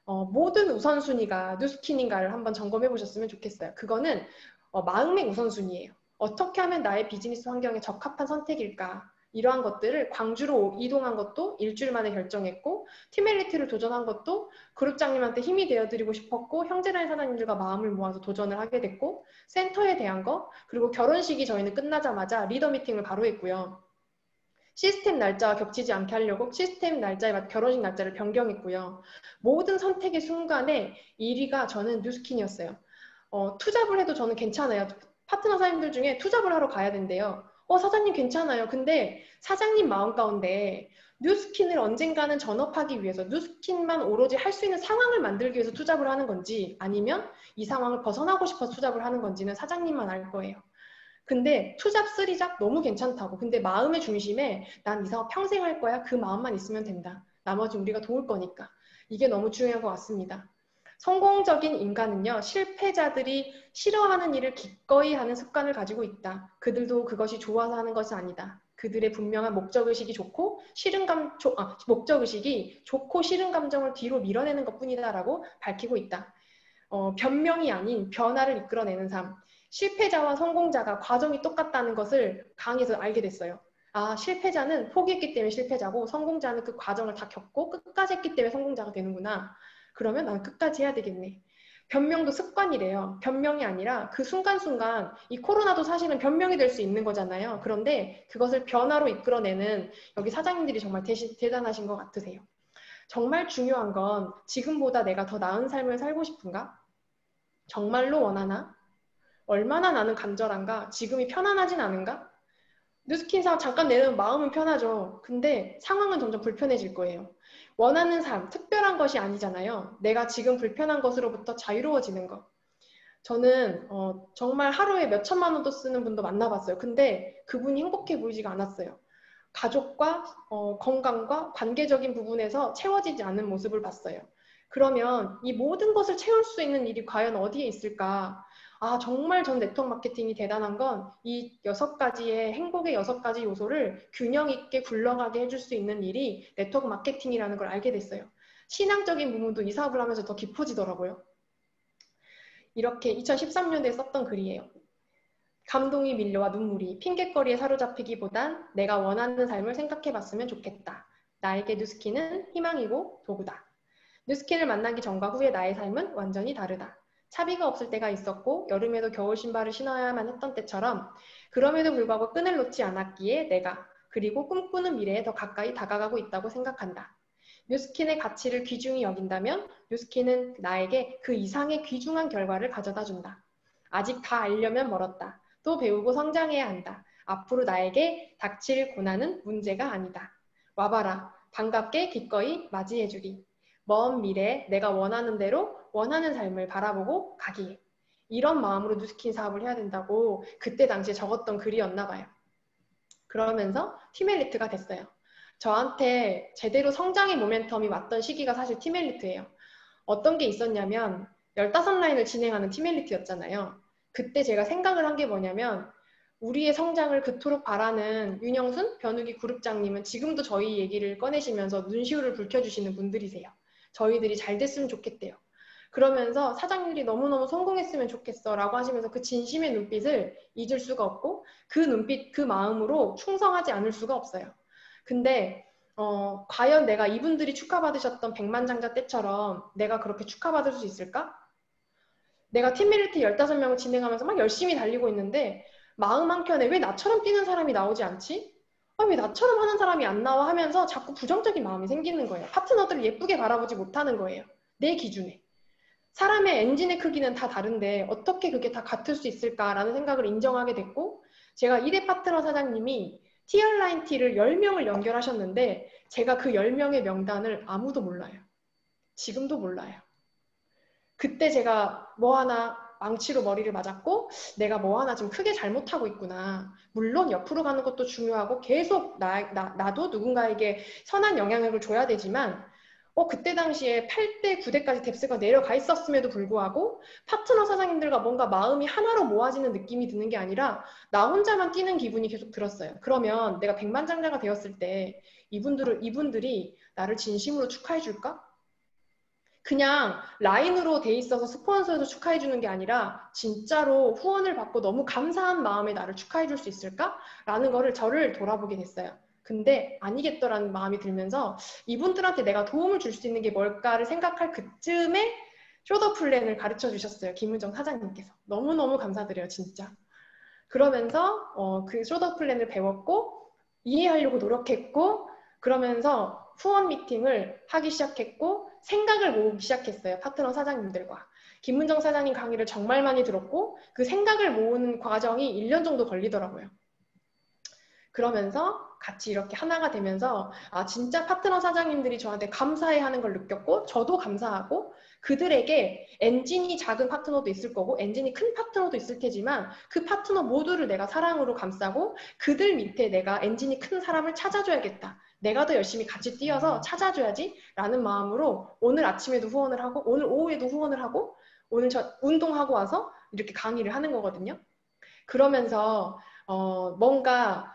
모든 우선순위가 뉴스킨인가를 한번 점검해 보셨으면 좋겠어요. 그거는 마음의 우선순위예요. 어떻게 하면 나의 비즈니스 환경에 적합한 선택일까? 이러한 것들을 광주로 이동한 것도 일주일 만에 결정했고 티멜리티를 도전한 것도 그룹장님한테 힘이 되어드리고 싶었고 형제라인 사장님들과 마음을 모아서 도전을 하게 됐고 센터에 대한 거 그리고 결혼식이 저희는 끝나자마자 리더 미팅을 바로 했고요. 시스템 날짜와 겹치지 않게 하려고 시스템 날짜에 결혼식 날짜를 변경했고요. 모든 선택의 순간에 1위가 저는 뉴스킨이었어요. 투잡을 해도 저는 괜찮아요. 파트너 사장님들 중에 투잡을 하러 가야 된대요. 사장님 괜찮아요. 근데 사장님 마음 가운데 뉴스킨을 언젠가는 전업하기 위해서 뉴스킨만 오로지 할 수 있는 상황을 만들기 위해서 투잡을 하는 건지 아니면 이 상황을 벗어나고 싶어서 투잡을 하는 건지는 사장님만 알 거예요. 근데 투잡, 쓰리잡 너무 괜찮다고. 근데 마음의 중심에 난 이 사업 평생 할 거야. 그 마음만 있으면 된다. 나머지 우리가 도울 거니까. 이게 너무 중요한 것 같습니다. 성공적인 인간은요, 실패자들이 싫어하는 일을 기꺼이 하는 습관을 가지고 있다. 그들도 그것이 좋아서 하는 것이 아니다. 그들의 분명한 목적의식이 좋고 목적의식이 좋고 싫은 감정을 뒤로 밀어내는 것뿐이다라고 밝히고 있다. 변명이 아닌 변화를 이끌어내는 삶. 실패자와 성공자가 과정이 똑같다는 것을 강의에서 알게 됐어요. 아, 실패자는 포기했기 때문에 실패자고 성공자는 그 과정을 다 겪고 끝까지 했기 때문에 성공자가 되는구나. 그러면 나는 끝까지 해야 되겠네. 변명도 습관이래요. 변명이 아니라 그 순간순간 이 코로나도 사실은 변명이 될 수 있는 거잖아요. 그런데 그것을 변화로 이끌어내는 여기 사장님들이 정말 대단하신 것 같으세요. 정말 중요한 건 지금보다 내가 더 나은 삶을 살고 싶은가? 정말로 원하나? 얼마나 나는 간절한가? 지금이 편안하진 않은가? 뉴스킨 사업 잠깐 내는 마음은 편하죠. 근데 상황은 점점 불편해질 거예요. 원하는 삶, 특별한 것이 아니잖아요. 내가 지금 불편한 것으로부터 자유로워지는 것. 저는 정말 하루에 몇 천만 원도 쓰는 분도 만나봤어요. 근데 그분이 행복해 보이지가 않았어요. 가족과 건강과 관계적인 부분에서 채워지지 않는 모습을 봤어요. 그러면 이 모든 것을 채울 수 있는 일이 과연 어디에 있을까? 아, 정말 전 네트워크 마케팅이 대단한 건 이 6가지의 행복의 6가지 요소를 균형 있게 굴러가게 해줄 수 있는 일이 네트워크 마케팅이라는 걸 알게 됐어요. 신앙적인 부분도 이 사업을 하면서 더 깊어지더라고요. 이렇게 2013년도에 썼던 글이에요. 감동이 밀려와 눈물이 핑곗거리에 사로잡히기보단 내가 원하는 삶을 생각해봤으면 좋겠다. 나에게 뉴스킨은 희망이고 도구다. 뉴스킨을 만나기 전과 후의 나의 삶은 완전히 다르다. 차비가 없을 때가 있었고 여름에도 겨울 신발을 신어야만 했던 때처럼 그럼에도 불구하고 끈을 놓지 않았기에 내가 그리고 꿈꾸는 미래에 더 가까이 다가가고 있다고 생각한다. 뉴스킨의 가치를 귀중히 여긴다면 뉴스킨은 나에게 그 이상의 귀중한 결과를 가져다 준다. 아직 다 알려면 멀었다. 또 배우고 성장해야 한다. 앞으로 나에게 닥칠 고난은 문제가 아니다. 와봐라. 반갑게 기꺼이 맞이해주리. 먼 미래에 내가 원하는 대로 원하는 삶을 바라보고 가기. 이런 마음으로 뉴스킨 사업을 해야 된다고 그때 당시에 적었던 글이었나 봐요. 그러면서 팀엘리트가 됐어요. 저한테 제대로 성장의 모멘텀이 왔던 시기가 사실 팀엘리트예요. 어떤 게 있었냐면 15라인을 진행하는 팀엘리트였잖아요. 그때 제가 생각을 한 게 뭐냐면 우리의 성장을 그토록 바라는 윤영순 변우기 그룹장님은 지금도 저희 얘기를 꺼내시면서 눈시울을 붉혀주시는 분들이세요. 저희들이 잘 됐으면 좋겠대요. 그러면서 사장님들이 너무너무 성공했으면 좋겠어 라고 하시면서 그 진심의 눈빛을 잊을 수가 없고 그 눈빛, 그 마음으로 충성하지 않을 수가 없어요. 근데 과연 내가 이분들이 축하받으셨던 백만장자 때처럼 내가 그렇게 축하받을 수 있을까? 내가 팀밀리티 15명을 진행하면서 막 열심히 달리고 있는데 마음 한켠에 왜 나처럼 뛰는 사람이 나오지 않지? 왜 나처럼 하는 사람이 안 나와 하면서 자꾸 부정적인 마음이 생기는 거예요. 파트너들을 예쁘게 바라보지 못하는 거예요. 내 기준에. 사람의 엔진의 크기는 다 다른데 어떻게 그게 다 같을 수 있을까라는 생각을 인정하게 됐고 제가 1대 파트너 사장님이 티얼라인 T를 10명을 연결하셨는데 제가 그 10명의 명단을 아무도 몰라요. 지금도 몰라요. 그때 제가 뭐 하나 망치로 머리를 맞았고 내가 뭐 하나 좀 크게 잘못하고 있구나. 물론 옆으로 가는 것도 중요하고 계속 나도 누군가에게 선한 영향력을 줘야 되지만 그때 당시에 8대, 9대까지 뎁스가 내려가 있었음에도 불구하고 파트너 사장님들과 뭔가 마음이 하나로 모아지는 느낌이 드는 게 아니라 나 혼자만 뛰는 기분이 계속 들었어요. 그러면 내가 백만장자가 되었을 때 이분들이 나를 진심으로 축하해 줄까? 그냥 라인으로 돼 있어서 스폰서에서 축하해 주는 게 아니라 진짜로 후원을 받고 너무 감사한 마음에 나를 축하해 줄 수 있을까? 라는 거를 저를 돌아보게 됐어요. 근데 아니겠더라는 마음이 들면서 이분들한테 내가 도움을 줄 수 있는 게 뭘까를 생각할 그쯤에 쇼더 플랜을 가르쳐 주셨어요. 김은정 사장님께서. 너무너무 감사드려요, 진짜. 그러면서 그 쇼더 플랜을 배웠고 이해하려고 노력했고 그러면서 후원 미팅을 하기 시작했고 생각을 모으기 시작했어요. 파트너 사장님들과. 김문정 사장님 강의를 정말 많이 들었고 그 생각을 모으는 과정이 1년 정도 걸리더라고요. 그러면서 같이 이렇게 하나가 되면서 진짜 파트너 사장님들이 저한테 감사해하는 걸 느꼈고 저도 감사하고 그들에게 엔진이 작은 파트너도 있을 거고 엔진이 큰 파트너도 있을 테지만 그 파트너 모두를 내가 사랑으로 감싸고 그들 밑에 내가 엔진이 큰 사람을 찾아줘야겠다. 내가 더 열심히 같이 뛰어서 찾아줘야지 라는 마음으로 오늘 아침에도 후원을 하고 오늘 오후에도 후원을 하고 오늘 저 운동하고 와서 이렇게 강의를 하는 거거든요. 그러면서 뭔가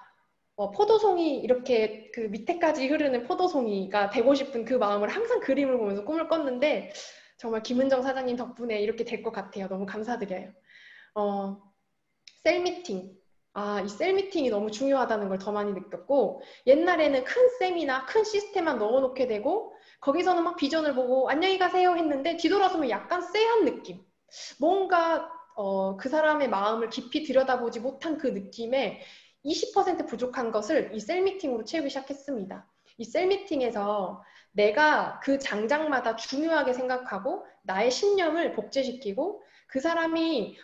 포도송이 이렇게 그 밑에까지 흐르는 포도송이가 되고 싶은 그 마음을 항상 그림을 보면서 꿈을 꿨는데 정말 김은정 사장님 덕분에 이렇게 될 것 같아요. 너무 감사드려요. 셀미팅. 이 셀미팅이 너무 중요하다는 걸 더 많이 느꼈고 옛날에는 큰 셈이나 큰 시스템만 넣어놓게 되고 거기서는 막 비전을 보고 안녕히 가세요 했는데 뒤돌아서면 약간 쎄한 느낌. 뭔가 그 사람의 마음을 깊이 들여다보지 못한 그 느낌에 20% 부족한 것을 이 셀미팅으로 채우기 시작했습니다. 이 셀미팅에서 내가 그 장장마다 중요하게 생각하고 나의 신념을 복제시키고 그 사람이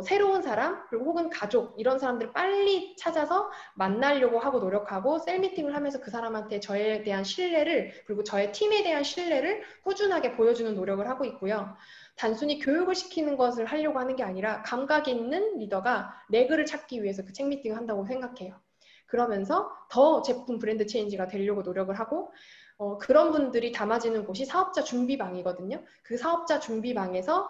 새로운 사람 그리고 혹은 가족 이런 사람들을 빨리 찾아서 만나려고 하고 노력하고 셀미팅을 하면서 그 사람한테 저에 대한 신뢰를 그리고 저의 팀에 대한 신뢰를 꾸준하게 보여주는 노력을 하고 있고요. 단순히 교육을 시키는 것을 하려고 하는 게 아니라 감각 있는 리더가 레그를 찾기 위해서 그 책 미팅을 한다고 생각해요. 그러면서 더 제품 브랜드 체인지가 되려고 노력을 하고 그런 분들이 담아지는 곳이 사업자 준비방이거든요. 그 사업자 준비방에서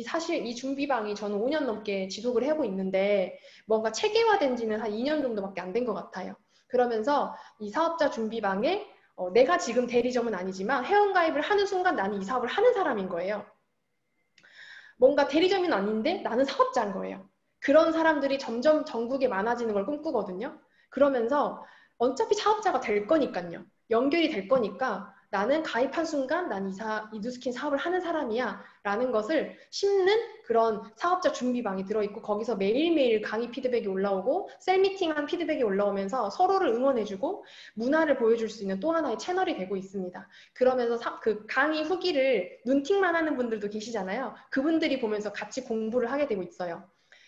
사실 이 준비방이 저는 5년 넘게 지속을 하고 있는데 뭔가 체계화된 지는 한 2년 정도밖에 안 된 것 같아요. 그러면서 이 사업자 준비방에 내가 지금 대리점은 아니지만 회원가입을 하는 순간 나는 이 사업을 하는 사람인 거예요. 뭔가 대리점은 아닌데 나는 사업자인 거예요. 그런 사람들이 점점 전국에 많아지는 걸 꿈꾸거든요. 그러면서 어차피 사업자가 될 거니까요. 연결이 될 거니까 나는 가입한 순간 난 이 뉴스킨 사업을 하는 사람이야 라는 것을 심는 그런 사업자 준비방이 들어있고 거기서 매일매일 강의 피드백이 올라오고 셀미팅한 피드백이 올라오면서 서로를 응원해주고 문화를 보여줄 수 있는 또 하나의 채널이 되고 있습니다. 그러면서 그 강의 후기를 눈팅만 하는 분들도 계시잖아요. 그분들이 보면서 같이 공부를 하게 되고 있어요.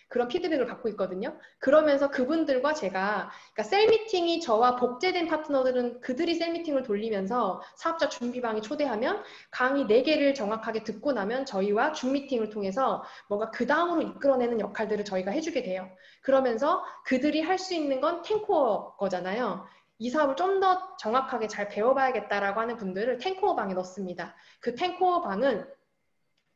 그런 피드백을 받고 있거든요. 그러면서 그분들과 제가, 그러니까 셀미팅이 저와 복제된 파트너들은 그들이 셀미팅을 돌리면서 사업자 준비방에 초대하면 강의 4개를 정확하게 듣고 나면 저희와 줌미팅을 통해서 뭔가 그 다음으로 이끌어내는 역할들을 저희가 해주게 돼요. 그러면서 그들이 할 수 있는 건 탱코어 거잖아요. 이 사업을 좀 더 정확하게 잘 배워봐야겠다라고 하는 분들을 탱코어 방에 넣습니다. 그 탱코어 방은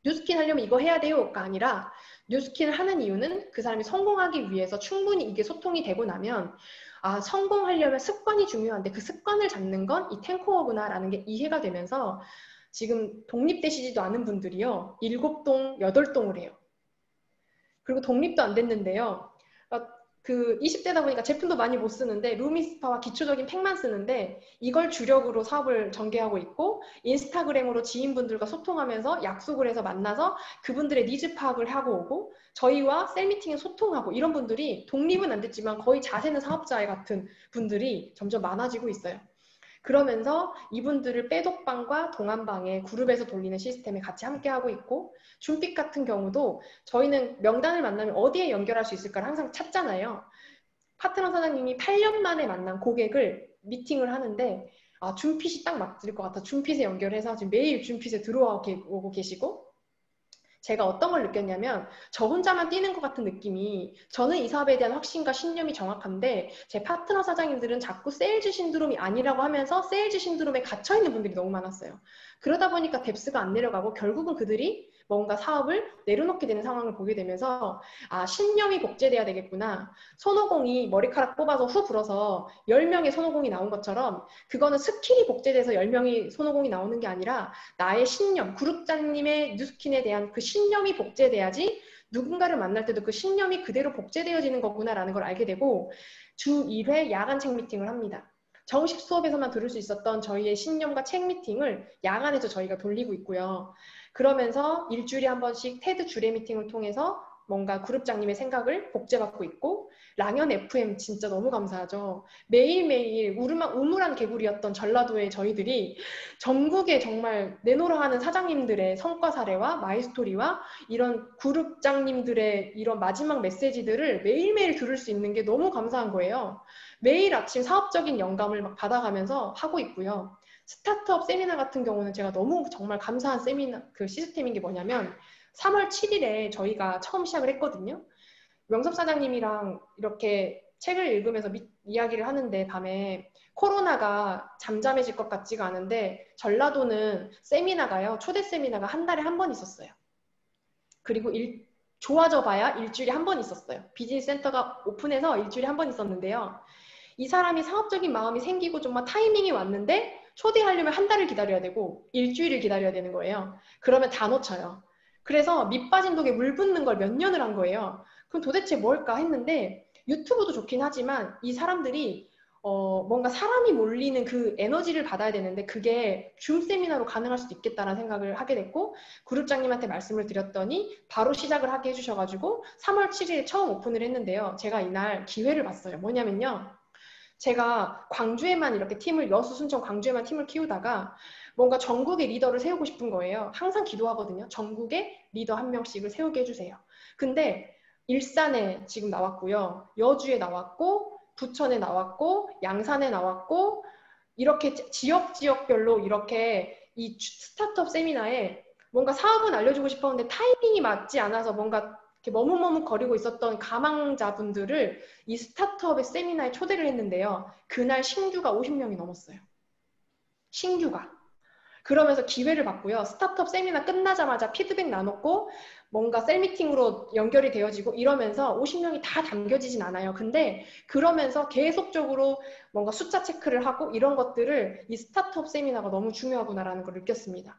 뉴스킨 하려면 이거 해야 돼요가 아니라 뉴스킨을 하는 이유는 그 사람이 성공하기 위해서 충분히 이게 소통이 되고 나면 아, 성공하려면 습관이 중요한데 그 습관을 잡는 건 이 탱코어구나라는 게 이해가 되면서 지금 독립되시지도 않은 분들이요. 7동, 8동을 해요. 그리고 독립도 안 됐는데요. 그 20대다 보니까 제품도 많이 못 쓰는데 루미스파와 기초적인 팩만 쓰는데 이걸 주력으로 사업을 전개하고 있고 인스타그램으로 지인분들과 소통하면서 약속을 해서 만나서 그분들의 니즈 파악을 하고 오고 저희와 셀미팅에 소통하고 이런 분들이 독립은 안 됐지만 거의 자세는 사업자 같은 분들이 점점 많아지고 있어요. 그러면서 이분들을 빼독방과 동안방에 그룹에서 돌리는 시스템에 같이 함께하고 있고 줌픽 같은 경우도 저희는 명단을 만나면 어디에 연결할 수 있을까를 항상 찾잖아요. 파트너 사장님이 8년 만에 만난 고객을 미팅을 하는데 아, 줌핏이 딱 맞을 것 같아. 줌핏에 연결해서 지금 매일 줌핏에 들어오고 계시고 제가 어떤 걸 느꼈냐면 저 혼자만 뛰는 것 같은 느낌이 저는 이 사업에 대한 확신과 신념이 정확한데 제 파트너 사장님들은 자꾸 세일즈 신드롬이 아니라고 하면서 세일즈 신드롬에 갇혀있는 분들이 너무 많았어요. 그러다 보니까 뎁스가 안 내려가고 결국은 그들이 뭔가 사업을 내려놓게 되는 상황을 보게 되면서 아, 신념이 복제돼야 되겠구나. 손오공이 머리카락 뽑아서 후 불어서 10명의 손오공이 나온 것처럼 그거는 스킬이 복제돼서 10명의 손오공이 나오는 게 아니라 나의 신념, 그룹장님의 뉴스킨에 대한 그 신념이 복제돼야지 누군가를 만날 때도 그 신념이 그대로 복제되어지는 거구나라는 걸 알게 되고 주 1회 야간 책 미팅을 합니다. 정식 수업에서만 들을 수 있었던 저희의 신념과 책 미팅을 야간에서 저희가 돌리고 있고요. 그러면서 일주일에 한 번씩 테드 주례 미팅을 통해서 뭔가 그룹장님의 생각을 복제받고 있고 랑연 FM 진짜 너무 감사하죠. 매일매일 우물한 개구리였던 전라도의 저희들이 전국에 정말 내노라 하는 사장님들의 성과 사례와 마이스토리와 이런 그룹장님들의 이런 마지막 메시지들을 매일매일 들을 수 있는 게 너무 감사한 거예요. 매일 아침 사업적인 영감을 막 받아가면서 하고 있고요. 스타트업 세미나 같은 경우는 제가 너무 정말 감사한 세미나 그 시스템인 게 뭐냐면 3월 7일에 저희가 처음 시작을 했거든요. 명섭 사장님이랑 이렇게 책을 읽으면서 이야기를 하는데 밤에 코로나가 잠잠해질 것 같지가 않은데 전라도는 세미나가요. 초대 세미나가 한 달에 한 번 있었어요. 그리고 좋아져 봐야 일주일에 한 번 있었어요. 비즈니스 센터가 오픈해서 일주일에 한 번 있었는데요. 이 사람이 사업적인 마음이 생기고 정말 타이밍이 왔는데 초대하려면 한 달을 기다려야 되고 일주일을 기다려야 되는 거예요. 그러면 다 놓쳐요. 그래서 밑 빠진 독에 물 붓는 걸 몇 년을 한 거예요. 그럼 도대체 뭘까 했는데 유튜브도 좋긴 하지만 이 사람들이 뭔가 사람이 몰리는 그 에너지를 받아야 되는데 그게 줌 세미나로 가능할 수도 있겠다라는 생각을 하게 됐고 그룹장님한테 말씀을 드렸더니 바로 시작을 하게 해주셔가지고 3월 7일에 처음 오픈을 했는데요. 제가 이날 기회를 봤어요. 뭐냐면요. 제가 광주에만 이렇게 여수, 순천, 광주에만 팀을 키우다가 뭔가 전국의 리더를 세우고 싶은 거예요. 항상 기도하거든요. 전국에 리더 한 명씩을 세우게 해주세요. 근데 일산에 지금 나왔고요. 여주에 나왔고 부천에 나왔고 양산에 나왔고 이렇게 지역별로 이렇게 이 스타트업 세미나에 뭔가 사업은 알려주고 싶었는데 타이밍이 맞지 않아서 뭔가 이렇게 머뭇머뭇거리고 있었던 가망자분들을 이 스타트업의 세미나에 초대를 했는데요. 그날 신규가 50명이 넘었어요. 신규가. 그러면서 기회를 받고요. 스타트업 세미나 끝나자마자 피드백 나눴고 뭔가 셀미팅으로 연결이 되어지고 이러면서 50명이 다 담겨지진 않아요. 근데 그러면서 계속적으로 뭔가 숫자 체크를 하고 이런 것들을 이 스타트업 세미나가 너무 중요하구나라는 걸 느꼈습니다.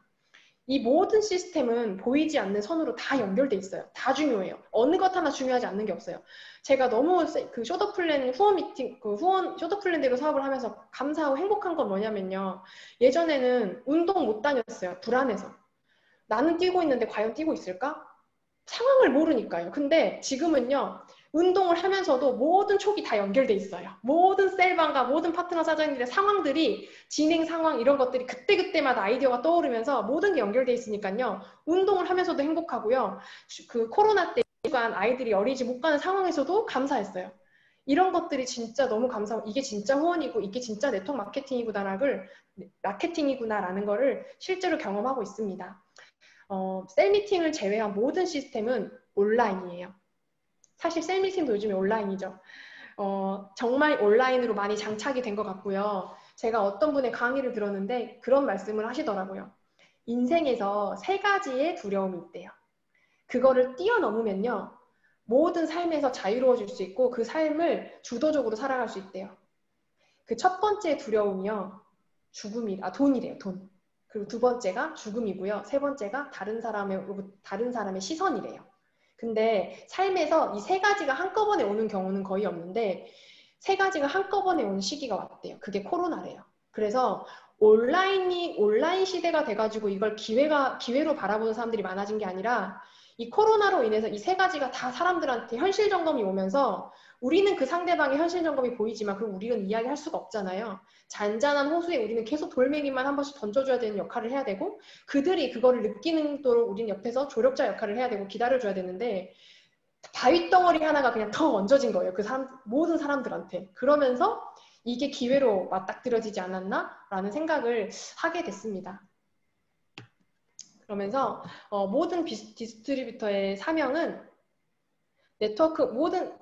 이 모든 시스템은 보이지 않는 선으로 다 연결돼 있어요. 다 중요해요. 어느 것 하나 중요하지 않는 게 없어요. 제가 너무 그 쇼더플랜 후원 미팅, 그 후원 쇼더플랜대로 사업을 하면서 감사하고 행복한 건 뭐냐면요. 예전에는 운동 못 다녔어요. 불안해서. 나는 뛰고 있는데 과연 뛰고 있을까? 상황을 모르니까요. 근데 지금은요. 운동을 하면서도 모든 촉이 다 연결돼 있어요. 모든 셀방과 모든 파트너 사장님들의 상황들이 진행 상황 이런 것들이 그때그때마다 아이디어가 떠오르면서 모든 게 연결돼 있으니까요. 운동을 하면서도 행복하고요. 그 코로나 때 아이들이 어린이집 못 가는 상황에서도 감사했어요. 이런 것들이 진짜 너무 감사하고 이게 진짜 후원이고 이게 진짜 네트워크 마케팅이구나라는 거를 실제로 경험하고 있습니다. 셀미팅을 제외한 모든 시스템은 온라인이에요. 사실 셀미팅도 요즘에 온라인이죠. 정말 온라인으로 많이 장착이 된 것 같고요. 제가 어떤 분의 강의를 들었는데 그런 말씀을 하시더라고요. 인생에서 3가지의 두려움이 있대요. 그거를 뛰어넘으면요. 모든 삶에서 자유로워질 수 있고 그 삶을 주도적으로 살아갈 수 있대요. 그 첫 번째 두려움이요. 돈이래요, 돈. 그리고 두 번째가 죽음이고요. 세 번째가 다른 사람의 시선이래요. 근데 삶에서 이 3가지가 한꺼번에 오는 경우는 거의 없는데 3가지가 한꺼번에 오는 시기가 왔대요. 그게 코로나래요. 그래서 온라인 시대가 돼가지고 이걸 기회로 바라보는 사람들이 많아진 게 아니라 이 코로나로 인해서 이 3가지가 다 사람들한테 현실 점검이 오면서 우리는 그 상대방의 현실 점검이 보이지만 그럼 우리는 이야기할 수가 없잖아요. 잔잔한 호수에 우리는 계속 돌멩이만 한 번씩 던져줘야 되는 역할을 해야 되고 그들이 그거를 느끼도록 우리는 옆에서 조력자 역할을 해야 되고 기다려줘야 되는데 바위덩어리 하나가 그냥 더 얹어진 거예요. 모든 사람들한테. 그러면서 이게 기회로 맞닥뜨려지지 않았나라는 생각을 하게 됐습니다. 그러면서 모든 디스트리뷰터의 사명은 모든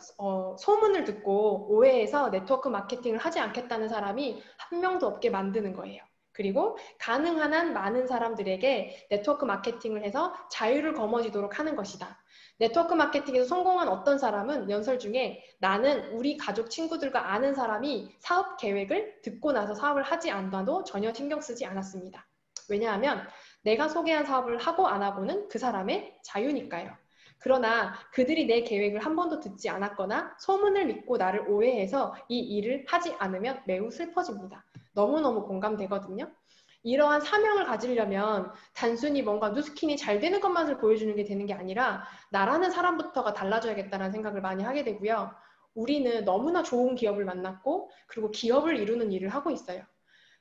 소문을 듣고 오해해서 네트워크 마케팅을 하지 않겠다는 사람이 한 명도 없게 만드는 거예요. 그리고 가능한 한 많은 사람들에게 네트워크 마케팅을 해서 자유를 거머쥐도록 하는 것이다. 네트워크 마케팅에서 성공한 어떤 사람은 연설 중에 나는 우리 가족 친구들과 아는 사람이 사업 계획을 듣고 나서 사업을 하지 않아도 전혀 신경 쓰지 않았습니다. 왜냐하면 내가 소개한 사업을 하고 안 하고는 그 사람의 자유니까요. 그러나 그들이 내 계획을 한 번도 듣지 않았거나 소문을 믿고 나를 오해해서 이 일을 하지 않으면 매우 슬퍼집니다. 너무너무 공감되거든요. 이러한 사명을 가지려면 단순히 뭔가 누스킨이 잘 되는 것만을 보여주는 게 되는 게 아니라 나라는 사람부터가 달라져야겠다는 생각을 많이 하게 되고요. 우리는 너무나 좋은 기업을 만났고 그리고 기업을 이루는 일을 하고 있어요.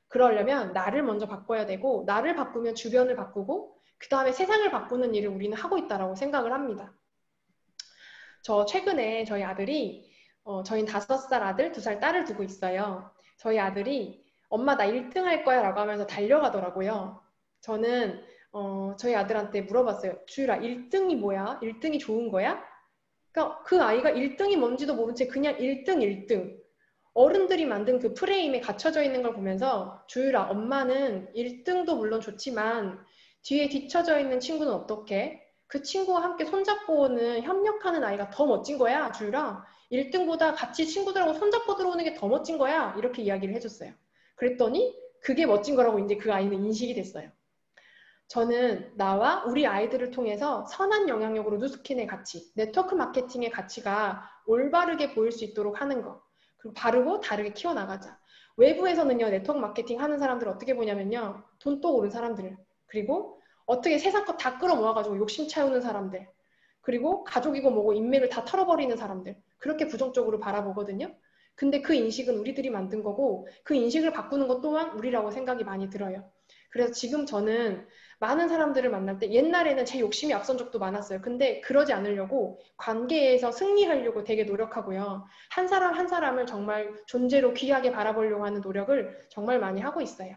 그러려면 나를 먼저 바꿔야 되고 나를 바꾸면 주변을 바꾸고 그 다음에 세상을 바꾸는 일을 우리는 하고 있다고 생각을 합니다. 저 최근에 저희 아들이 저희는 5살 아들, 2살 딸을 두고 있어요. 저희 아들이 엄마 나 1등 할 거야 라고 하면서 달려가더라고요. 저는 저희 아들한테 물어봤어요. 주율아 1등이 뭐야? 1등이 좋은 거야? 그러니까 그 아이가 1등이 뭔지도 모른 채 그냥 1등 1등 어른들이 만든 그 프레임에 갇혀져 있는 걸 보면서 주율아 엄마는 1등도 물론 좋지만 뒤에 뒤처져 있는 친구는 어떻게? 그 친구와 함께 손잡고 오는 협력하는 아이가 더 멋진 거야 주율아. 1등보다 같이 친구들하고 손잡고 들어오는 게 더 멋진 거야. 이렇게 이야기를 해줬어요. 그랬더니 그게 멋진 거라고 이제 그 아이는 인식이 됐어요. 저는 나와 우리 아이들을 통해서 선한 영향력으로 누스킨의 가치, 네트워크 마케팅의 가치가 올바르게 보일 수 있도록 하는 거. 그리고 바르고 다르게 키워나가자. 외부에서는요, 네트워크 마케팅 하는 사람들을 어떻게 보냐면요, 돈독 오른 사람들. 그리고 어떻게 세상 것 다 끌어모아가지고 욕심 채우는 사람들. 그리고 가족이고 뭐고 인맥을 다 털어버리는 사람들. 그렇게 부정적으로 바라보거든요. 근데 그 인식은 우리들이 만든 거고 그 인식을 바꾸는 것 또한 우리라고 생각이 많이 들어요. 그래서 지금 저는 많은 사람들을 만날 때 옛날에는 제 욕심이 앞선 적도 많았어요. 근데 그러지 않으려고 관계에서 승리하려고 되게 노력하고요. 한 사람 한 사람을 정말 존재로 귀하게 바라보려고 하는 노력을 정말 많이 하고 있어요.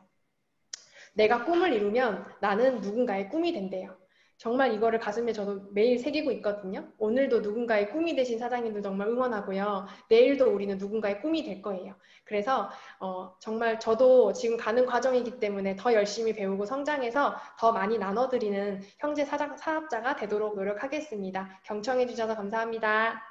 내가 꿈을 이루면 나는 누군가의 꿈이 된대요. 정말 이거를 가슴에 저도 매일 새기고 있거든요. 오늘도 누군가의 꿈이 되신 사장님들 정말 응원하고요. 내일도 우리는 누군가의 꿈이 될 거예요. 그래서 정말 저도 지금 가는 과정이기 때문에 더 열심히 배우고 성장해서 더 많이 나눠드리는 형제 사업자가 되도록 노력하겠습니다. 경청해 주셔서 감사합니다.